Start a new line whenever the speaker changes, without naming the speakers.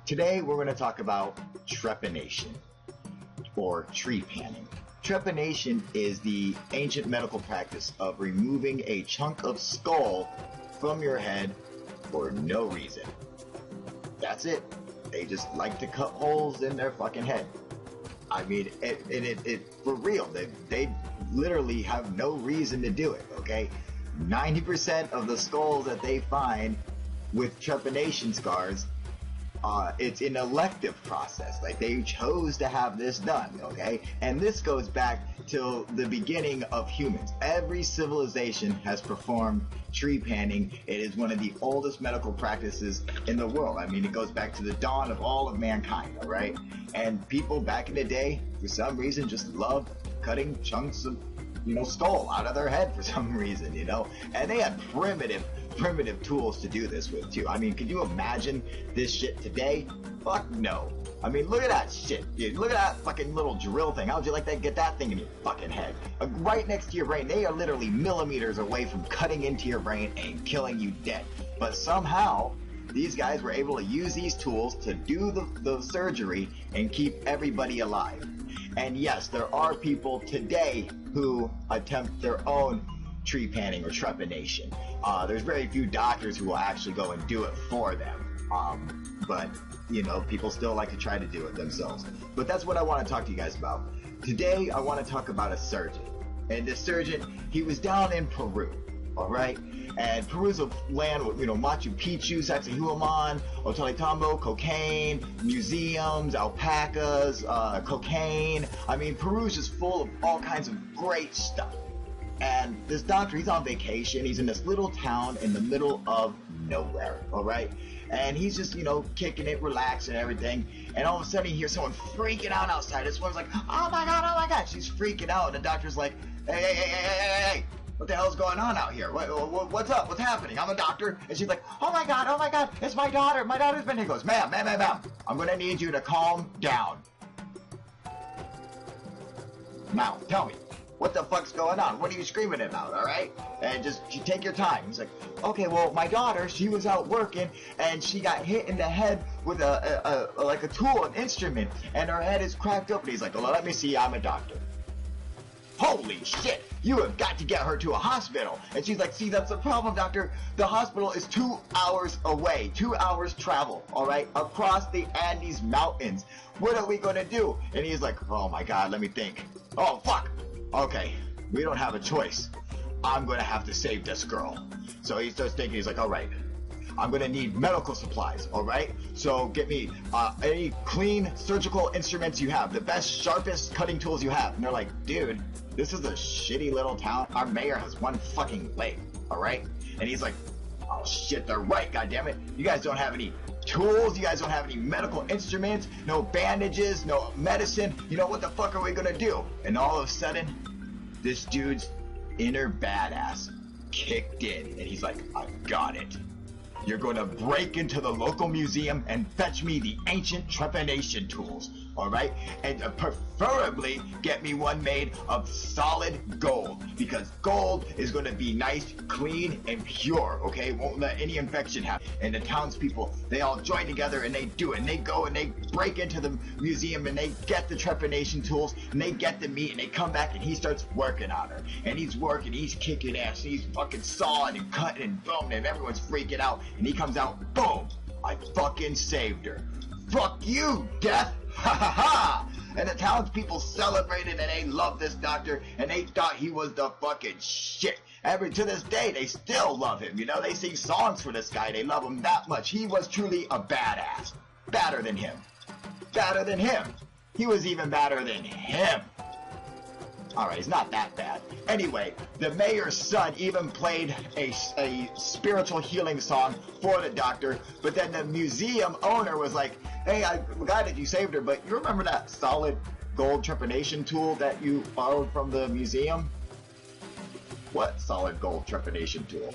Today we're going to talk about trepanation, or tree panning. Trepanation is the ancient medical practice of removing a chunk of skull from your head for no reason. That's it. They just like to cut holes in their fucking head. I mean, for real, they literally have no reason to do it, okay? 90% of the skulls that they find with trepanation scars, it's an elective process. Like, they chose to have this done, okay? And this goes back till the beginning of humans. Every civilization has performed tree panning. It is one of the oldest medical practices in the world. I mean, it goes back to the dawn of all of mankind, all right? And people back in the day, for some reason, just loved cutting chunks of, skull out of their head for some reason, And they had primitive tools to do this with, too. I mean, could you imagine this shit today? Fuck no. I mean, look at that shit, dude. Look at that fucking little drill thing. How would you like to get that thing in your fucking head? Right next to your brain. They are literally millimeters away from cutting into your brain and killing you dead. But somehow, these guys were able to use these tools to do the surgery and keep everybody alive. And yes, there are people today who attempt their own tree panning or trepanation. There's very few doctors who will actually go and do it for them. But people still like to try to do it themselves. But that's what I want to talk to you guys about. Today, I want to talk about a surgeon. And this surgeon, he was down in Peru, all right? And Peru's a land with, Machu Picchu, Sacsayhuaman, Ollantaytambo, cocaine, museums, alpacas, cocaine. I mean, Peru's just full of all kinds of great stuff. And this doctor, he's on vacation. He's in this little town in the middle of nowhere, all right? And he's just, kicking it, relaxing and everything. And all of a sudden, he hears someone freaking out outside. This woman's like, oh my God. She's freaking out. And the doctor's like, hey. What the hell's going on out here? What's up? What's happening? I'm a doctor. And she's like, oh my God, it's my daughter. My daughter's been here. He goes, ma'am, I'm going to need you to calm down. Now, tell me, what the fuck's going on? What are you screaming about, all right? And just take your time. He's like, okay, well, my daughter, she was out working, and she got hit in the head with a tool, an instrument, and her head is cracked open. He's like, well, let me see, I'm a doctor. Holy shit, you have got to get her to a hospital. And she's like, see, that's the problem, doctor. The hospital is 2 hours away, 2 hours travel, all right, across the Andes Mountains. What are we going to do? And he's like, oh my God, let me think. Oh, fuck. Okay, we don't have a choice. I'm going to have to save this girl. So he starts thinking, he's like, all right, I'm going to need medical supplies, all right? So get me any clean surgical instruments you have, the best, sharpest cutting tools you have. And they're like, dude, this is a shitty little town. Our mayor has one fucking leg, all right? And he's like, oh shit, they're right, goddammit. You guys don't have any tools, you guys don't have any medical instruments, no bandages, no medicine. What the fuck are we gonna do? And all of a sudden, this dude's inner badass kicked in, and he's like, I've got it. You're gonna break into the local museum and fetch me the ancient trepanation tools, all right? And preferably get me one made of solid gold, because gold is gonna be nice, clean, and pure, okay? Won't let any infection happen. And the townspeople, they all join together and they do it. And they go and they break into the museum and they get the trepanation tools and they get the meat and they come back and he starts working on her. And he's working, he's kicking ass, and he's fucking sawing and cutting and boom, and everyone's freaking out. And he comes out, boom, I fucking saved her. Fuck you, death! Ha ha ha! And the townspeople celebrated and they loved this doctor and they thought he was the fucking shit. To this day, they still love him, They sing songs for this guy. They love him that much. He was truly a badass. Badder than him. Badder than him. He was even badder than him. Alright, he's not that bad. Anyway, the mayor's son even played a spiritual healing song for the doctor, but then the museum owner was like, hey, I'm glad that you saved her, but you remember that solid gold trepanation tool that you borrowed from the museum? What solid gold trepanation tool?